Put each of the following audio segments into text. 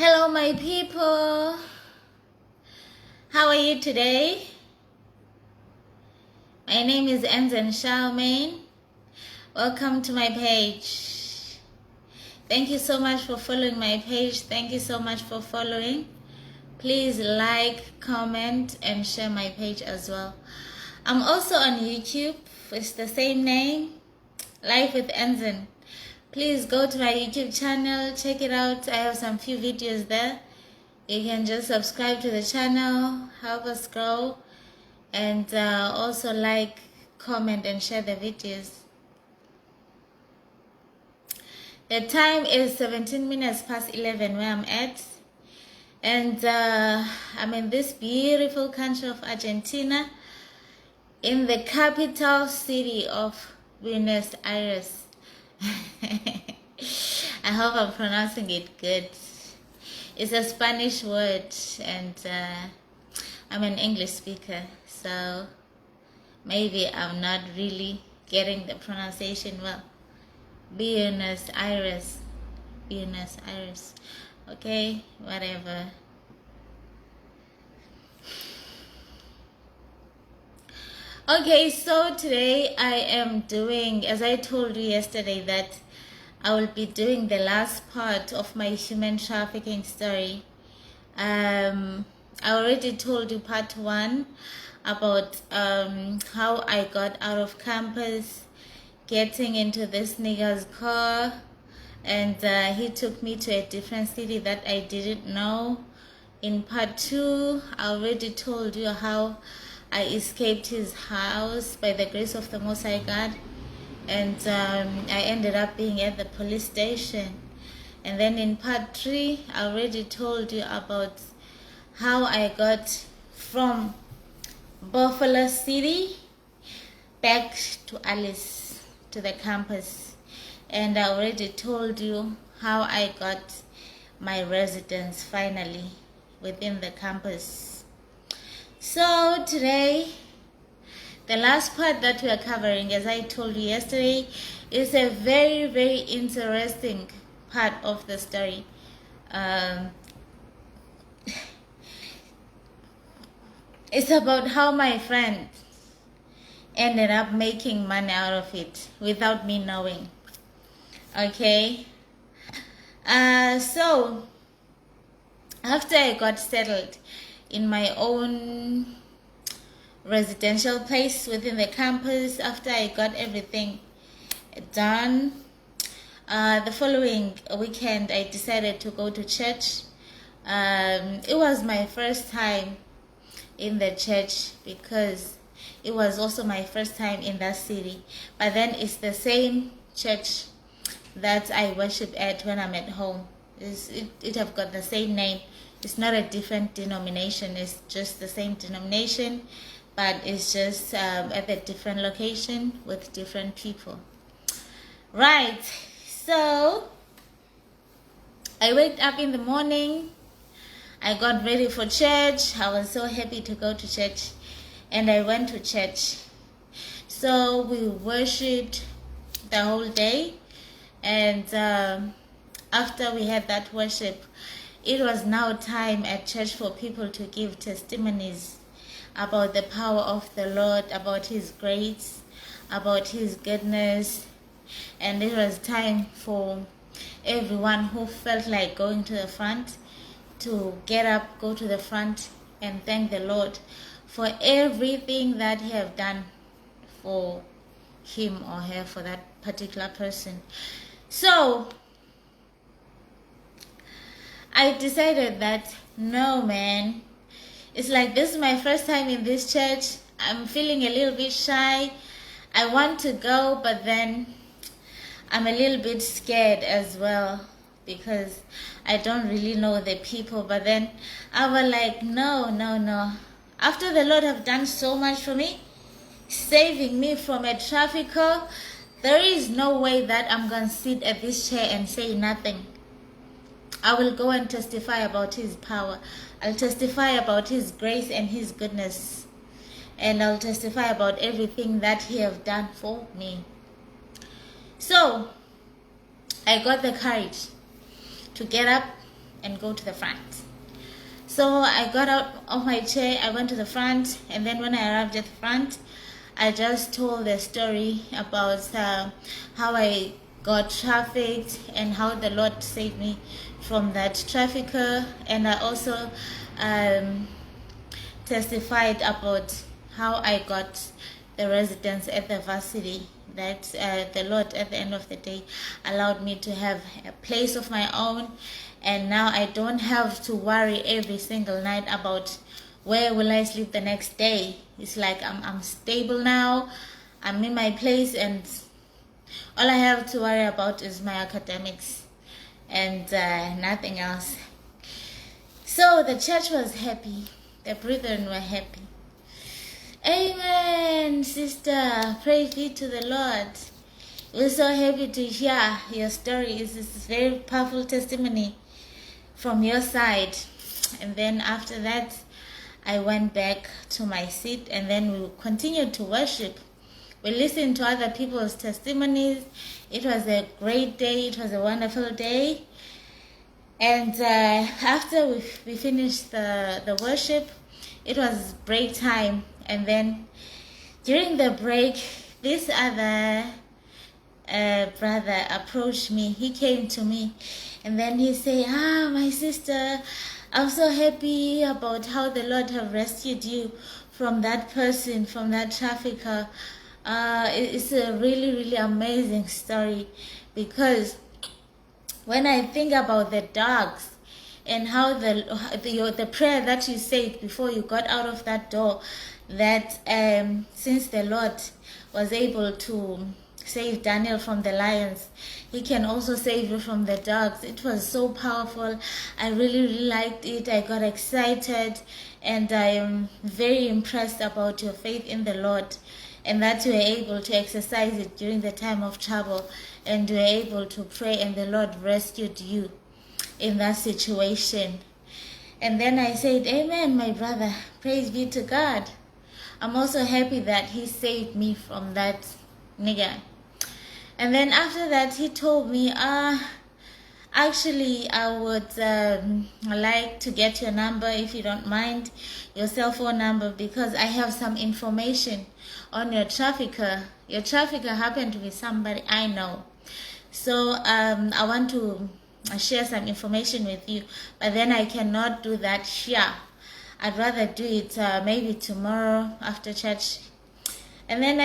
Hello, my people. How are you today? My name is Enzen Charmaine. Welcome to my page. Thank you so much for following my page. Thank you so much for following. Please like, comment, and share my page as well. I'm also on YouTube. It's the same name, Life with Enzen. Please go to my YouTube channel, check it out. I have some few videos there. You can just subscribe to the channel, help us grow, and also like, comment, and share the videos. The time is 17 minutes past 11 where I'm at. And I'm in this beautiful country of Argentina, in the capital city of Buenos Aires. I hope I'm pronouncing it good. It's a Spanish word, and I'm an English speaker, so maybe I'm not really getting the pronunciation well. Buenos Aires. Buenos Aires. Okay, whatever. Okay, so today I am doing, as I told you yesterday, that I will be doing the last part of my human trafficking story. I already told you part 1 about how I got out of campus, getting into this nigga's car, and he took me to a different city that I didn't know. In part 2, I already told you how I escaped his house by the grace of the Most High God, and I ended up being at the police station. And then in part 3, I already told you about how I got from Buffalo City back to Alice, to the campus. And I already told you how I got my residence finally within the campus. So today, the last part that we are covering, as I told you yesterday, is a very, very interesting part of the story. It's about how my friend ended up making money out of it without me knowing. Okay? So, after I got settled in my own residential place within the campus, after I got everything done, the following weekend I decided to go to church. It was my first time in the church because it was also my first time in that city, but then it's the same church that I worship at when I'm at home. It have got the same name. It's not a different denomination, it's just the same denomination, but it's just at a different location with different people. Right, so I waked up in the morning, I got ready for church. I was so happy to go to church, and I went to church. So we worshipped the whole day, and after we had that worship, it was now time at church for people to give testimonies about the power of the Lord, about His grace, about His goodness. And it was time for everyone who felt like going to the front to get up, go to the front, and thank the Lord for everything that He have done for him or her, for that particular person. So I decided that, no man, it's like this is my first time in this church. I'm feeling a little bit shy. I want to go, but then I'm a little bit scared as well because I don't really know the people. But then I was like, no. After the Lord have done so much for me, saving me from a trafficker, there is no way that I'm going to sit at this chair and say nothing. I will go and testify about His power. I'll testify about His grace and His goodness. And I'll testify about everything that He have done for me. So, I got the courage to get up and go to the front. So I got out of my chair, I went to the front, and then when I arrived at the front, I just told the story about how I got trafficked and how the Lord saved me from that trafficker. And I also testified about how I got the residence at the varsity, that the Lord at the end of the day allowed me to have a place of my own, and now I don't have to worry every single night about where will I sleep the next day. It's like I'm stable now, I'm in my place, and all I have to worry about is my academics and nothing else. So the church was happy, the brethren were happy. Amen, sister. Praise be to the Lord. We're so happy to hear your story. It's a very powerful testimony from your side. And then after that, I went back to my seat, and then we continued to worship. We listened to other people's testimonies. It was a great day. It was a wonderful day. And after we finished the worship, it was break time. And then during the break, this other brother approached me. He came to me, and then he said, my sister, I'm so happy about how the Lord have rescued you from that person, from that trafficker. It's a really, really amazing story, because when I think about the dogs and how the prayer that you said before you got out of that door, that since the Lord was able to save Daniel from the lions, he can also save you from the dogs. It was so powerful. I really, really liked it. I got excited, and I am very impressed about your faith in the Lord, and that you were able to exercise it during the time of trouble, and you were able to pray, and the Lord rescued you in that situation. And then I said, amen, my brother. Praise be to God. I'm also happy that he saved me from that nigger. And then after that, he told me, actually, I would like to get your number, if you don't mind, your cell phone number, because I have some information on your trafficker. Your trafficker happened to be somebody I know. So I want to share some information with you, but then I cannot do that here. I'd rather do it maybe tomorrow after church. And then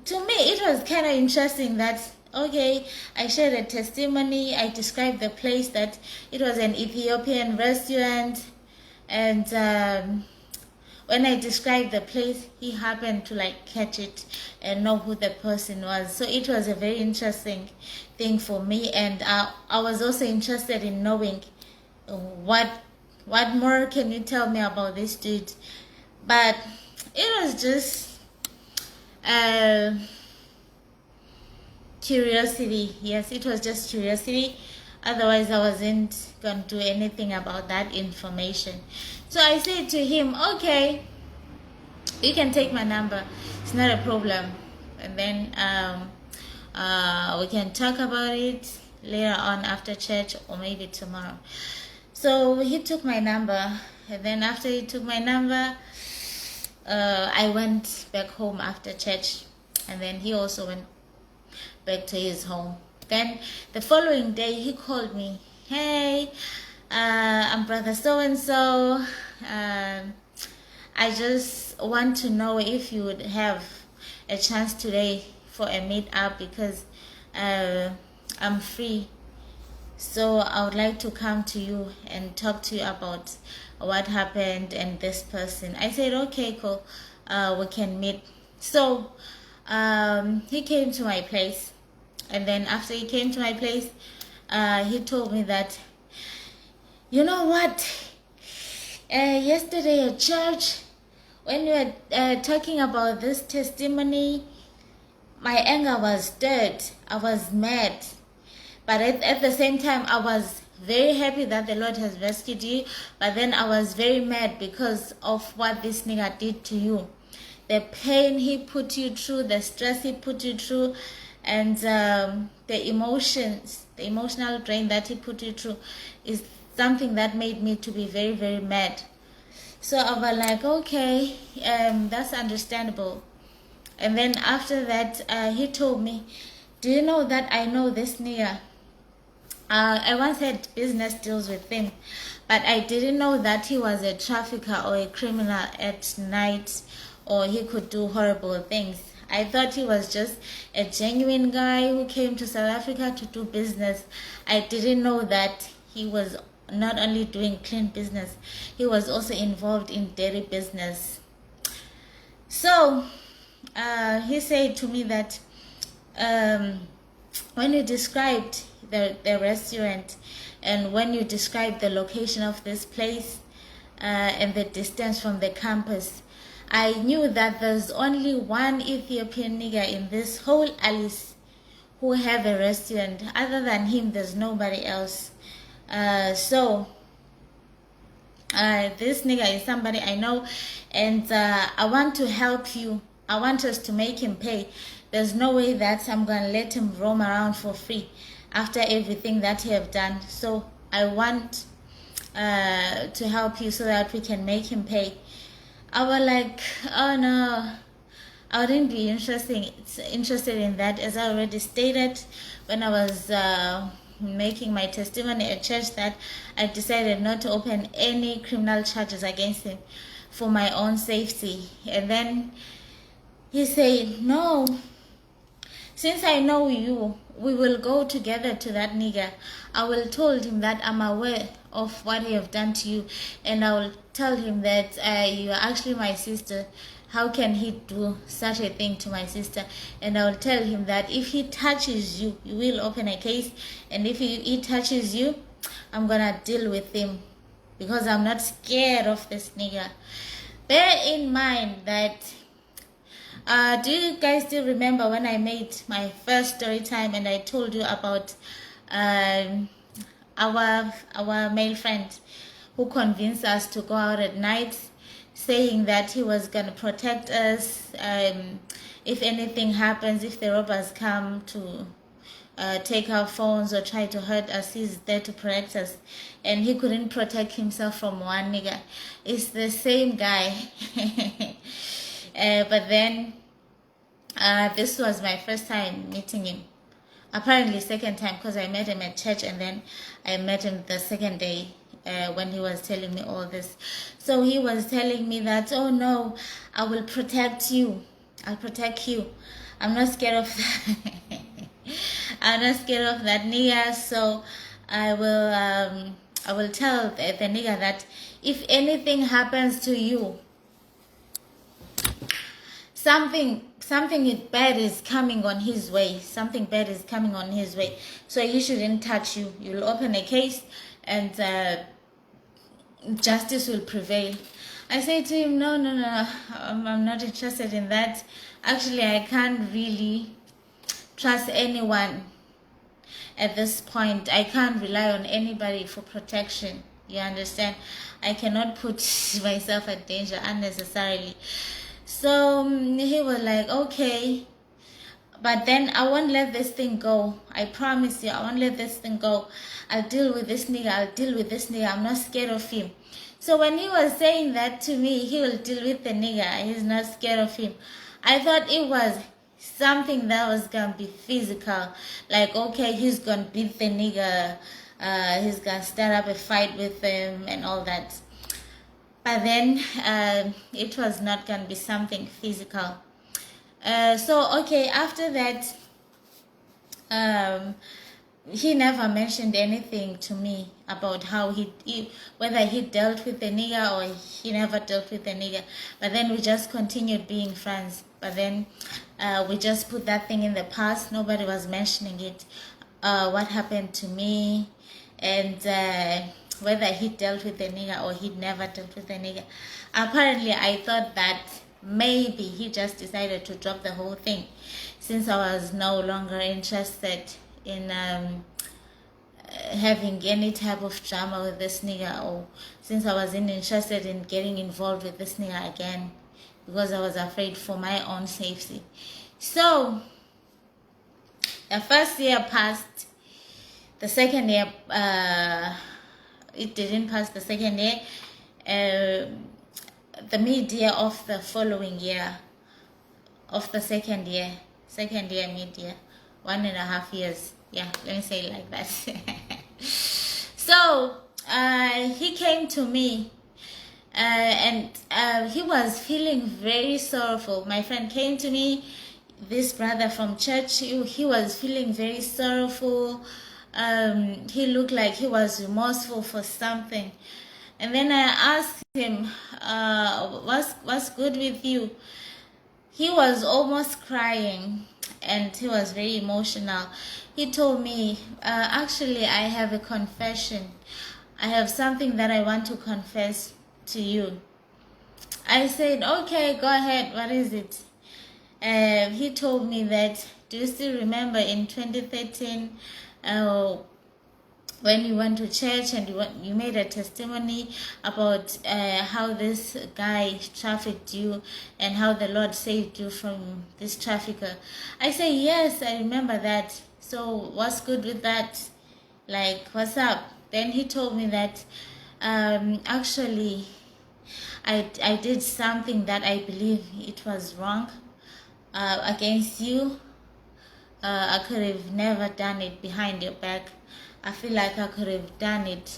to me, it was kind of interesting that, okay, I shared a testimony. I described the place, that it was an Ethiopian restaurant. And when I described the place, he happened to catch it and know who the person was. So it was a very interesting thing for me. And I was also interested in knowing what more can you tell me about this dude. But it was just curiosity. Yes, it was just curiosity. Otherwise, I wasn't going to do anything about that information. So I said to him, okay, you can take my number. It's not a problem. And then we can talk about it later on after church, or maybe tomorrow. So he took my number. And then after he took my number, I went back home after church. And then he also went back to his home. Then the following day, he called me. Hey, I'm brother so-and-so. I just want to know if you would have a chance today for a meet-up, because I'm free. So I would like to come to you and talk to you about what happened and this person. I said, okay, cool. We can meet. So he came to my place. And then after he came to my place, he told me that, you know what? Yesterday at church, when you were talking about this testimony, my anger was stirred. I was mad. But at the same time, I was very happy that the Lord has rescued you. But then I was very mad because of what this nigga did to you. The pain he put you through, the stress he put you through, and the emotional drain that he put you through is something that made me to be very, very mad. So I was like, okay, that's understandable. And then after that, he told me, do you know that I know this nigga? I once had business deals with him, but I didn't know that he was a trafficker or a criminal at night, or he could do horrible things. I thought he was just a genuine guy who came to South Africa to do business. I didn't know that he was not only doing clean business, he was also involved in dirty business. So he said to me that when you described the restaurant and when you described the location of this place and the distance from the campus, I knew that there's only one Ethiopian nigger in this whole Alice who have a restaurant. Other than him, there's nobody else. So this nigger is somebody I know, and I want to help you. I want us to make him pay. There's no way that I'm gonna let him roam around for free after everything that he have done. So I want to help you so that we can make him pay. I was like, oh no, I wouldn't be interested in that, as I already stated when I was making my testimony at church, that I decided not to open any criminal charges against him for my own safety. And then he said, no, since I know you, we will go together to that nigger. I will told him that I'm aware of what he have done to you, and I will tell him that you are actually my sister. How can he do such a thing to my sister? And I will tell him that if he touches you, you will open a case, and if he touches you, I'm gonna deal with him, because I'm not scared of this nigger. Bear in mind that do you guys still remember when I made my first story time and I told you about our male friend who convinced us to go out at night, saying that he was gonna protect us if anything happens, if the robbers come to take our phones or try to hurt us, he's there to protect us. And he couldn't protect himself from one nigga. It's the same guy. But then this was my first time meeting him. Apparently second time, because I met him at church, and then I met him the second day when he was telling me all this. So he was telling me that, oh no, I will protect you. I'll protect you. I'm not scared of that. I'm not scared of that nigga. So I will tell the nigga that if anything happens to you, something bad is coming on his way. Something bad is coming on his way. So he shouldn't touch you. You'll open a case, and justice will prevail. I say to him, no, I'm not interested in that. Actually, I can't really trust anyone at this point. I can't rely on anybody for protection. You understand? I cannot put myself at danger unnecessarily. So he was like, okay, but then I won't let this thing go. I promise you, I won't let this thing go. I'll deal with this nigga. I'll deal with this nigga. I'm not scared of him. So when he was saying that to me, he will deal with the nigga, he's not scared of him, I thought it was something that was gonna be physical. Like, okay, he's gonna beat the nigga, he's gonna start up a fight with him and all that. But then it was not gonna be something physical. So okay, after that, he never mentioned anything to me about how whether he dealt with the nigga or he never dealt with the nigga. But then we just continued being friends. But then we just put that thing in the past. Nobody was mentioning it, what happened to me, and whether he dealt with the nigga or he never dealt with the nigga. Apparently, I thought that maybe he just decided to drop the whole thing, since I was no longer interested in having any type of drama with this nigga, or since I wasn't interested in getting involved with this nigga again, because I was afraid for my own safety. So the first year passed. The second year it didn't pass the second year. The mid-year of the following year, of the second year mid-year, 1.5 years. Yeah, let me say it like that. So he came to me, and he was feeling very sorrowful. My friend came to me, this brother from church. He was feeling very sorrowful. He looked like he was remorseful for something. And then I asked him, what's good with you? He was almost crying, and he was very emotional. He told me, actually, I have a confession. I have something that I want to confess to you. I said, okay, go ahead. What is it? He told me that, do you still remember in 2013, when you went to church and you made a testimony about how this guy trafficked you and how the Lord saved you from this trafficker? I say, yes, I remember that. So what's good with that? Like, what's up? Then he told me that actually I did something that I believe it was wrong against you. I could have never done it behind your back. I feel like I could have done it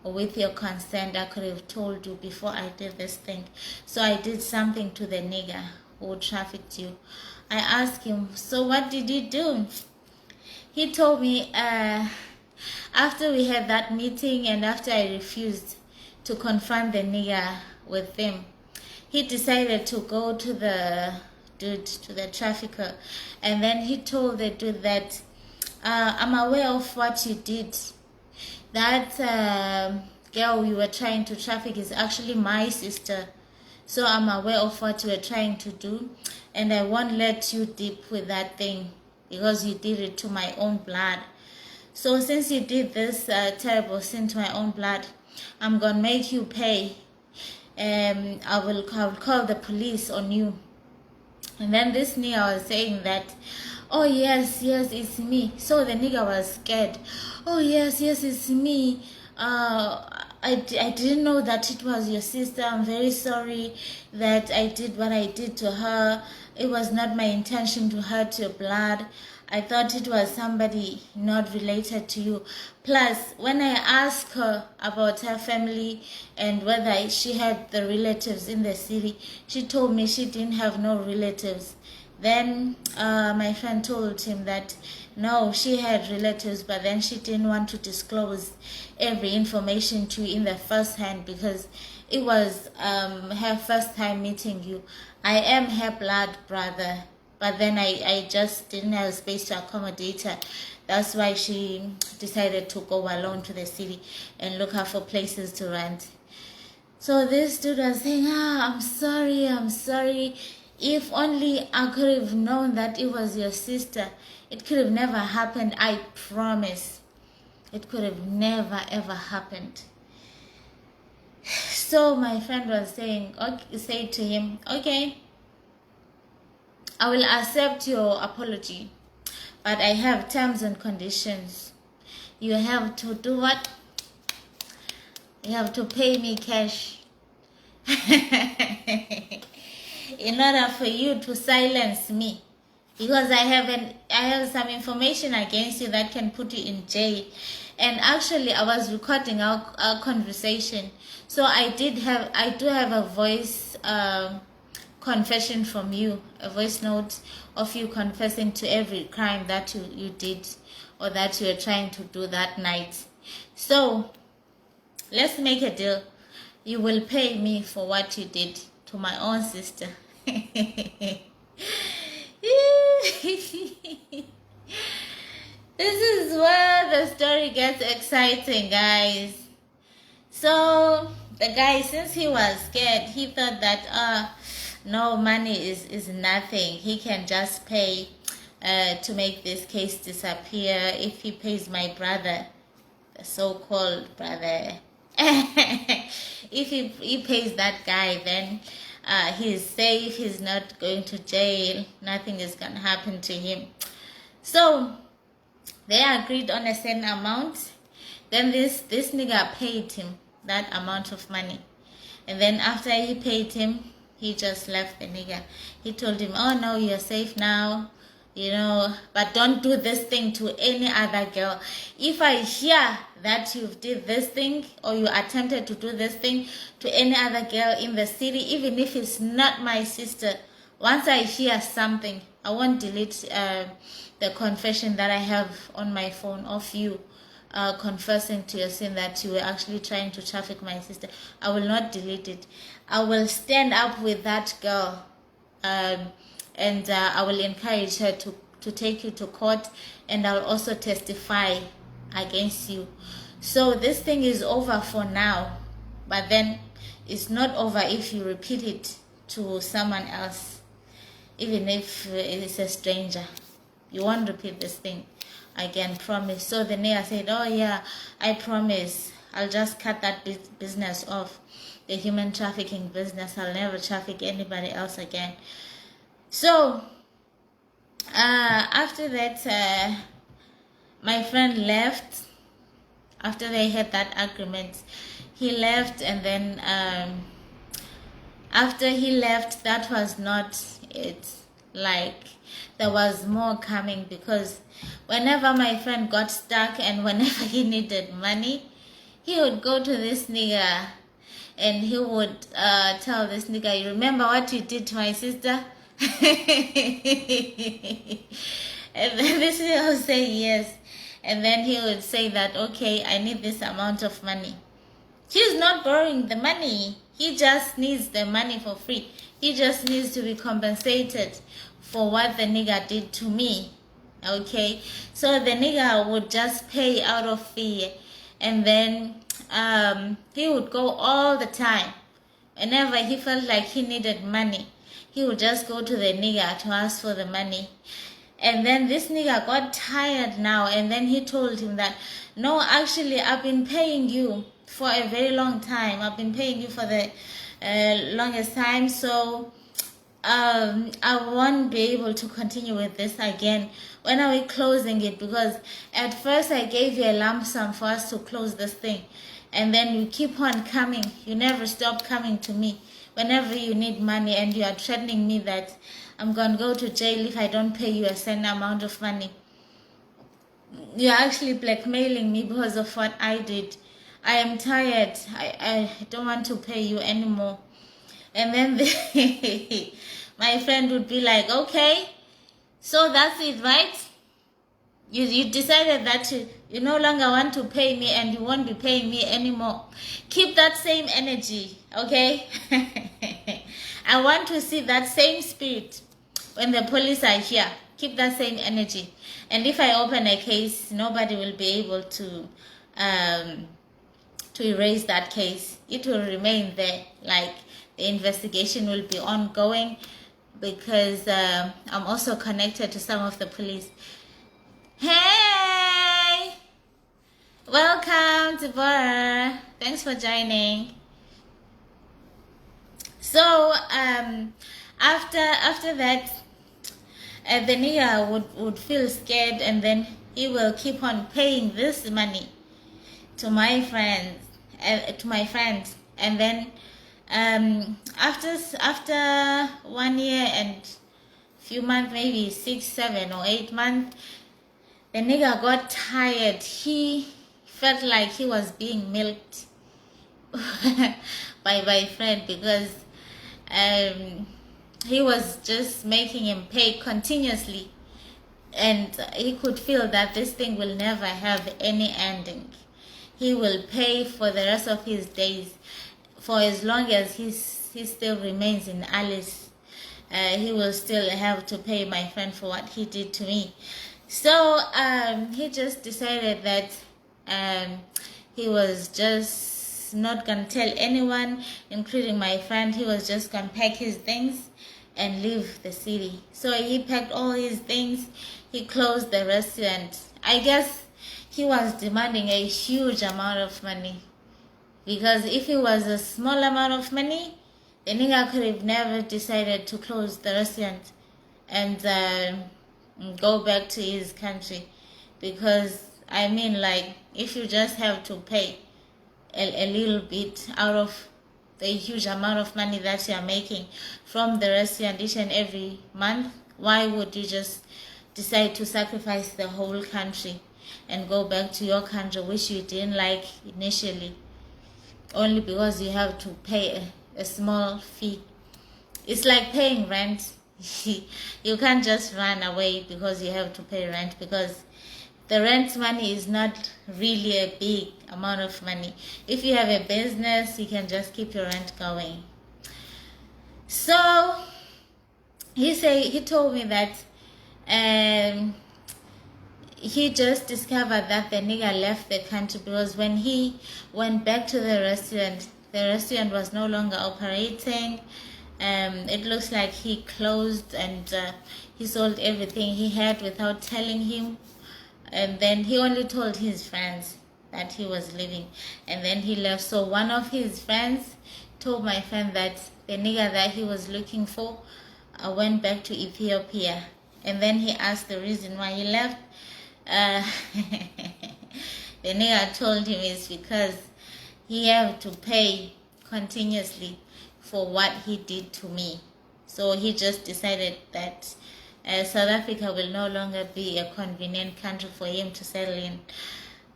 with your consent. I could have told you before I did this thing. So I did something to the nigger who trafficked you. I asked him, so what did you do? He told me, after we had that meeting and after I refused to confront the nigger with him, he decided to go to the dude, to the trafficker, and then he told the dude that, I'm aware of what you did. That girl you were trying to traffic is actually my sister. So I'm aware of what you were trying to do, and I won't let you dip with that thing because you did it to my own blood. So since you did this terrible sin to my own blood, I'm going to make you pay. I will call the police on you. And then this nigga was saying that, oh yes, it's me. So the nigga was scared. Oh yes, it's me. I didn't know that it was your sister. I'm very sorry that I did what I did to her. It was not my intention to hurt your blood. I thought it was somebody not related to you. Plus, when I asked her about her family and whether she had the relatives in the city, she told me she didn't have no relatives. Then my friend told him that no, she had relatives, but then she didn't want to disclose every information to you in the first hand because it was her first time meeting you. I am her blood brother, but then I just didn't have space to accommodate her. That's why she decided to go alone to the city and look out for places to rent. So this dude was saying, I'm sorry. If only I could have known that it was your sister. It could have never happened, I promise. It could have never ever happened. So my friend was saying, say to him, okay, I will accept your apology, but I have terms and conditions. You have to do what? You have to pay me cash. In order for you to silence me, because I have some information against you that can put you in jail. And actually I was recording our conversation, so I do have a voice confession from you, a voice note of you confessing to every crime that you did or that you were trying to do that night. So let's make a deal. You will pay me for what you did to my own sister. This is where the story gets exciting, guys. So the guy, since he was scared, he thought that no, money is nothing. He can just pay to make this case disappear if he pays my brother, the so-called brother. If he pays that guy, then he's safe. He's not going to jail. Nothing is gonna happen to him. So they agreed on a certain amount. Then this nigga paid him that amount of money. And then after he paid him, he just left the nigga. He told him, oh no, you're safe now, you know, but don't do this thing to any other girl. If I hear that you did this thing or you attempted to do this thing to any other girl in the city, even if it's not my sister, once I hear something, I won't delete the confession that I have on my phone of you confessing to your sin that you were actually trying to traffic my sister. I will not delete it. I will stand up with that girl, and I will encourage her to take you to court, and I will also testify against you. So this thing is over for now, but then it's not over if you repeat it to someone else, even if it's a stranger. You won't repeat this thing. I can promise. So the nigga said, oh yeah, I promise. I'll just cut that business off. The human trafficking business. I'll never traffic anybody else again. So, after that, my friend left. After they had that agreement, he left, and then after he left, that was not it. Like, there was more coming, because whenever my friend got stuck and whenever he needed money, he would go to this nigga and he would tell this nigga, you remember what you did to my sister? And then this nigga would say yes. And then he would say that, okay, I need this amount of money. He's not borrowing the money. He just needs the money for free. He just needs to be compensated for what the nigga did to me. Okay, so the nigga would just pay out of fear, and then he would go all the time. Whenever he felt like he needed money, he would just go to the nigga to ask for the money. And then this nigga got tired now, and then he told him that, no, actually, I've been paying you for a very long time. I've been paying you for the longest time, so I won't be able to continue with this again. When are we closing it? Because at first I gave you a lump sum for us to close this thing, and then you keep on coming. You never stop coming to me whenever you need money, and you are threatening me that I'm gonna go to jail if I don't pay you a certain amount of money. You're actually blackmailing me because of what I did. I am tired. I don't want to pay you anymore. And then my friend would be like, okay, so that's it, right? You decided that you no longer want to pay me, and you won't be paying me anymore. Keep that same energy, okay? I want to see that same spirit when the police are here. Keep that same energy. And if I open a case, nobody will be able to erase that case. It will remain there. Like, the investigation will be ongoing, because I'm also connected to some of the police. Hey! Welcome, Deborah. Thanks for joining. So, after that, the nigga would feel scared, and then he will keep on paying this money to my friends, and then after 1 year and few months, maybe 6, 7, or 8 months, the nigga got tired. He felt like he was being milked by my friend, because he was just making him pay continuously, and he could feel that this thing will never have any ending. He will pay for the rest of his days, for as long as he still remains in Alice. He will still have to pay my friend for what he did to me. So he just decided that he was just not gonna tell anyone, including my friend. He was just gonna pack his things and leave the city. So he packed all his things. He closed the restaurant. I guess he was demanding a huge amount of money, because if it was a small amount of money, the nigga could have never decided to close the restaurant and go back to his country, because I mean, like, if you just have to pay a little bit out of the huge amount of money that you are making from the restaurant each and every month, why would you just decide to sacrifice the whole country and go back to your country which you didn't like initially, only because you have to pay a small fee? It's like paying rent. You can't just run away because you have to pay rent, because the rent money is not really a big amount of money. If you have a business, you can just keep your rent going. So he told me that he just discovered that the nigger left the country because when he went back to the restaurant was no longer operating. It looks like he closed, and he sold everything he had without telling him. And then he only told his friends that he was leaving, and then he left. So one of his friends told my friend that the nigger that he was looking for went back to Ethiopia. And then he asked the reason why he left. The nigger told him it's because he had to pay continuously for what he did to me. So he just decided that South Africa will no longer be a convenient country for him to settle in.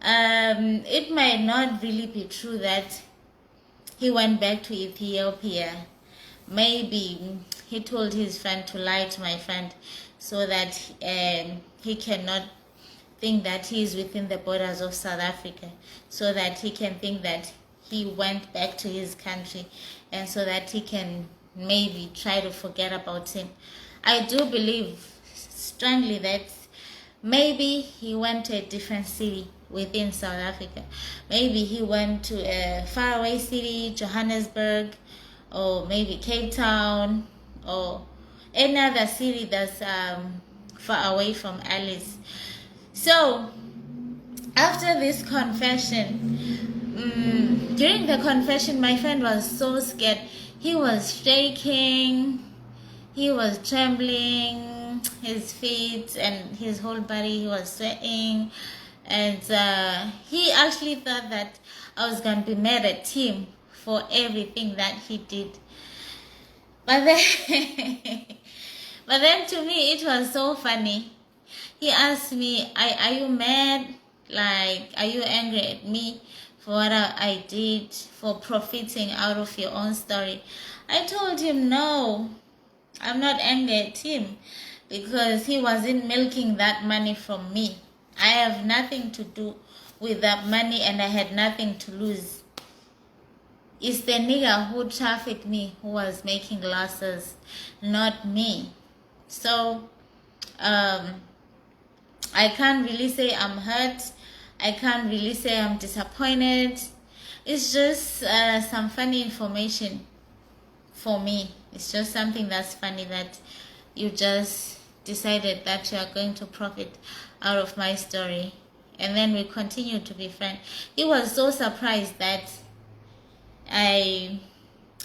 It might not really be true that he went back to Ethiopia. Maybe he told his friend to lie to my friend so that he cannot think that he is within the borders of South Africa, so that he can think that he went back to his country, and so that he can maybe try to forget about him. I do believe strongly that maybe he went to a different city within South Africa. Maybe he went to a faraway city, Johannesburg, or maybe Cape Town, or any other city that's far away from Alice. So after this confession, during the confession, my friend was so scared. He was shaking, he was trembling, his feet and his whole body, he was sweating. And he actually thought that I was going to be mad at him for everything that he did. But then to me, it was so funny. He asked me, are you mad? Like, are you angry at me for what I did, for profiting out of your own story? I told him, no, I'm not angry at him, because he wasn't milking that money from me. I have nothing to do with that money, and I had nothing to lose. It's the nigger who trafficked me who was making losses, not me. So I can't really say I'm hurt. I can't really say I'm disappointed. It's just some funny information for me. It's just something that's funny, that you just decided that you are going to profit out of my story. And then we continue to be friends. He was so surprised that I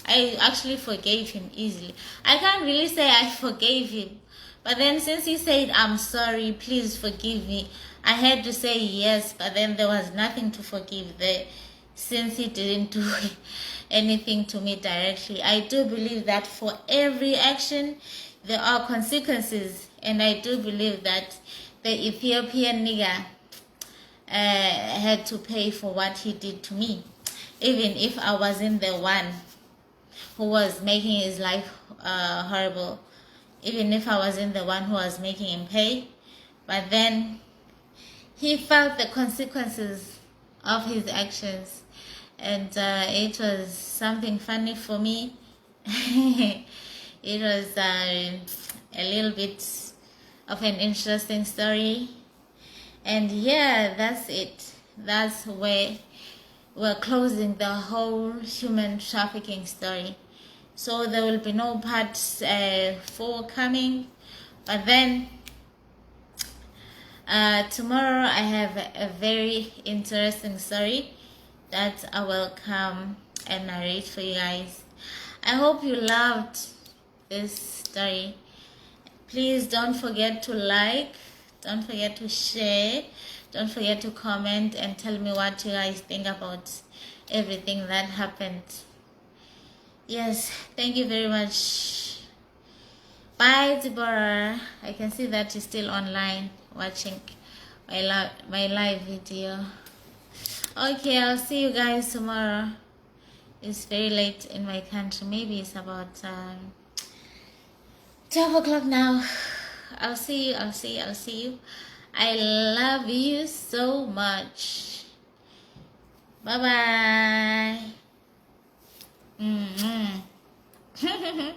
actually forgave him easily. I can't really say I forgave him. But then since he said, I'm sorry, please forgive me, I had to say yes, but then there was nothing to forgive there, since he didn't do anything to me directly. I do believe that for every action, there are consequences. And I do believe that the Ethiopian nigger had to pay for what he did to me, even if I wasn't the one who was making his life horrible. Even if I wasn't the one who was making him pay. But then he felt the consequences of his actions. And it was something funny for me. It was a little bit of an interesting story. And yeah, that's it. That's where we're closing the whole human trafficking story. So there will be no part 4 coming. But then tomorrow I have a very interesting story that I will come and narrate for you guys. I hope you loved this story. Please don't forget to like, Don't forget to share. Don't forget to comment and tell me what you guys think about everything that happened. Yes, thank you very much. Bye, Deborah. I can see that you're still online watching my live video. Okay, I'll see you guys tomorrow. It's very late in my country. Maybe it's about 12 o'clock now. I'll see you. I love you so much. Bye bye.